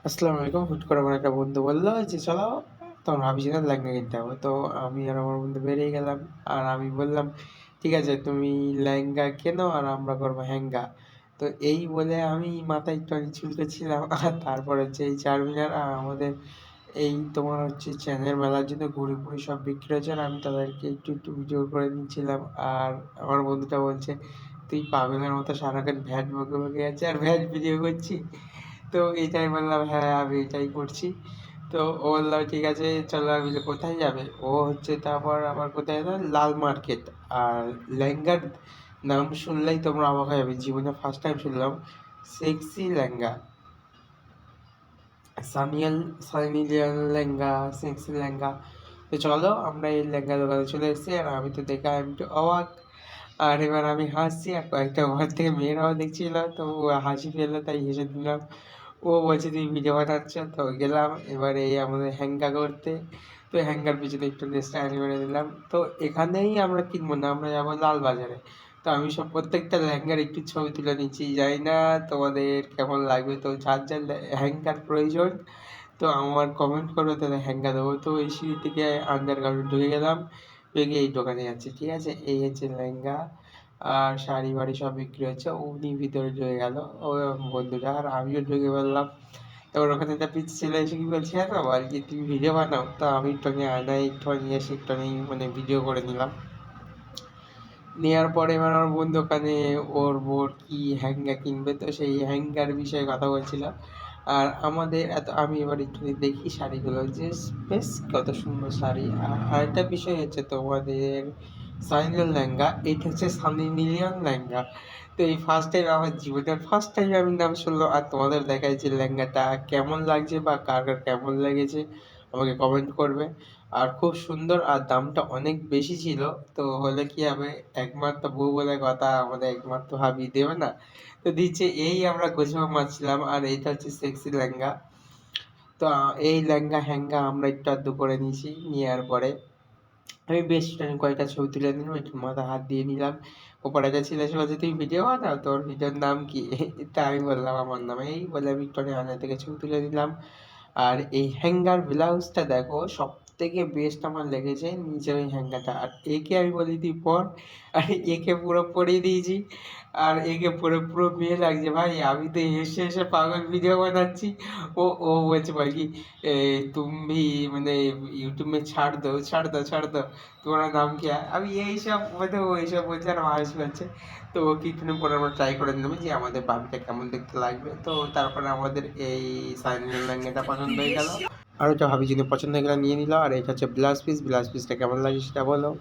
আসসালামু আলাইকুম। হুট করে আমার একটা বন্ধু বলল যে, "চলো।" তখন ভাবছি না লেহেঙ্গা কিনতে হবে। তো আমি আর আমার বন্ধু বেরিয়ে গেলাম। আর আমি বললাম, "ঠিক আছে তুমি লেহেঙ্গা কেনো আর আমরা করবো হেঙ্গা।" তো এই বলে আমি মাথায় একটুখানি চুলকেছিলাম। আর তারপর হচ্ছে এই চারমিনার আর আমাদের এই তোমার হচ্ছে চ্যানের মেলার জন্য ঘুড়ি-ফুড়ি সব বিক্রি হচ্ছে আর আমি তাদেরকে একটু ভিডিও করে নিচ্ছিলাম। আর আমার বন্ধুটা বলছে, "তুই পাগলের মতো সারাক্ষণ ভ্যাট বকে যাচ্ছিস আর ভ্যাট ভিডিও করছি?" তো এটাই বললাম, "হ্যাঁ, আমি এটাই করছি।" তো ও বলল, "ঠিক আছে চলো।" আমি বললাম, "কোথায় যাবে?" ও হচ্ছে তারপর আবার কোথায় যেন লাল মার্কেট। আর লেহেঙ্গার নাম শুনলেই তোমরা অবাক হয়ে যাবে। জীবনে ফার্স্ট টাইম শুনলাম সেক্সি লেহেঙ্গা। সানিয়াল Sunny Leone lehenga, sexy lehenga. তো চলো আমরা এই লেহেঙ্গা দোকানে চলে এসেছি আর আমি তো দেখে আমি একটু অবাক। আর এবার আমি হাসছি আর কয়েকটা ঘর থেকে মেয়েরাও দেখছিল তো ও হাসি পেলো তাই হেসে দিলাম। ও বলছে, "তুমি ভিডিও বানাচ্ছ?" তো গেলাম এবারে এই আমাদের হ্যাঙ্গা করতে। তো হ্যাঙ্গার পিছনে একটু স্টাইল মেরে দিলাম। তো এখানেই আমরা কিনবো না, আমরা যাবো লালবাজারে। তো আমি সব প্রত্যেকটা লেহেঙ্গার একটু ছবি তুলে নিচ্ছি। জানি না তোমাদের কেমন লাগবে। তো যার হ্যাঙ্গার প্রয়োজন তো আমার কমেন্ট করবে তাহলে হ্যাঙ্গা দেবো। তো এই সিঁড়ি থেকে আন্ডারগ্রাউন্ডে ঢুকে গেলাম। ঢুকে এই দোকানে যাচ্ছি। ঠিক আছে? এই হচ্ছে লেহেঙ্গা আর শাড়ি-ফাড়ি সব বিক্রি হচ্ছে। উনি ভিতরে ঢুকে গেল। ও বন্ধুটা আর আমিও ঢুকে পড়লাম। এবার ওখানে একটা পিচ্চি ছেলে এসে কি বলছে জানো? বলছে, "তুমি ভিডিও বানাও?" তো আমি একটুখানি আয়নায় একটুখানি এসে একটুখানি মানে ভিডিও করে নিলাম। নেওয়ার পরে এবার আমার বন্ধু ওখানে ওর বোর কি হ্যাঙ্গা কিনবে তো সেই হ্যাঙ্গার বিষয়ে কথা বলছিল। আর আমাদের আমি এবার একটু দেখি শাড়িগুলো যে বেশ কত সুন্দর শাড়ি। আর আরেকটা বিষয় হচ্ছে তোমাদের সাইনাল লেহেঙ্গা, এইটা হচ্ছে সানি লিওন লেহেঙ্গা। তো এই ফার্স্ট টাইম আমার জীবনের ফার্স্ট টাইম আমি নাম শুনলাম। আর তোমাদের দেখাই যে লেহেঙ্গাটা কেমন লাগছে বা কার কার কেমন লেগেছে আমাকে কমেন্ট করবে। আর খুব সুন্দর আর দামটা অনেক বেশি ছিল। তো হলে কি হবে, একমাত্র বউ বলে কথা, আমাদের একমাত্র ভাবি দেবে না? তো দিচ্ছে এই আমরা গোছানো মারছিলাম আর এইটা হচ্ছে সেক্সি লেহেঙ্গা। তো এই লেহেঙ্গা হ্যাঙ্গা আমরা একটু আধটু করে নিয়েছি। নেওয়ার পরে আমি বেশ কয়েকটা ছবি তুলে নিলাম, একটু মাথায় হাত দিয়ে নিলাম। ওপারে একটা ছেলে এসে বলছে, "তুই ভিডিও বানাও? তোর ভিডিওর নাম কি?" তা আমি বললাম, "আমার নাম এই।" বলে আমি একটুখানি আয়না থেকে ছবি তুলে নিলাম। আর এই হ্যাঙ্গার ব্লাউজটা দেখো সবথেকে বেস্ট আমার লেগেছে নিচের ওই হ্যাঙ্গারটা। আর একে আমি বলি, "তুই পর।" আর একে পুরো পরিয়ে দিয়েছি। আর একে পুরো মেয়ে লাগছে ভাই। আমি তো হেসে পাগল ভিডিও বানাচ্ছি। ও বলছে ভাই কি, "ए तुम भी মানে यूट्यूब में ছাড় দাও। তোমার নাম কি है?" আমি এইসব মানে ও এইসব বলছে আর আমার হাসি পাচ্ছে। তো ও কিছুক্ষণ পরে আমরা ট্রাই করে নিলাম যে আমাদের বাবিটা কেমন দেখতে লাগবে। তো তারপরে আমাদের এই সাইনাল লেহেঙ্গাটা পছন্দ হয়ে গেল। আর ওটা ভাবি যদি পছন্দ হয়ে গেলে নিয়ে নিলাম। আর এটা হচ্ছে ব্লাউজ পিস। ব্লাউজ পিসটা কেমন লাগে সেটা বলো।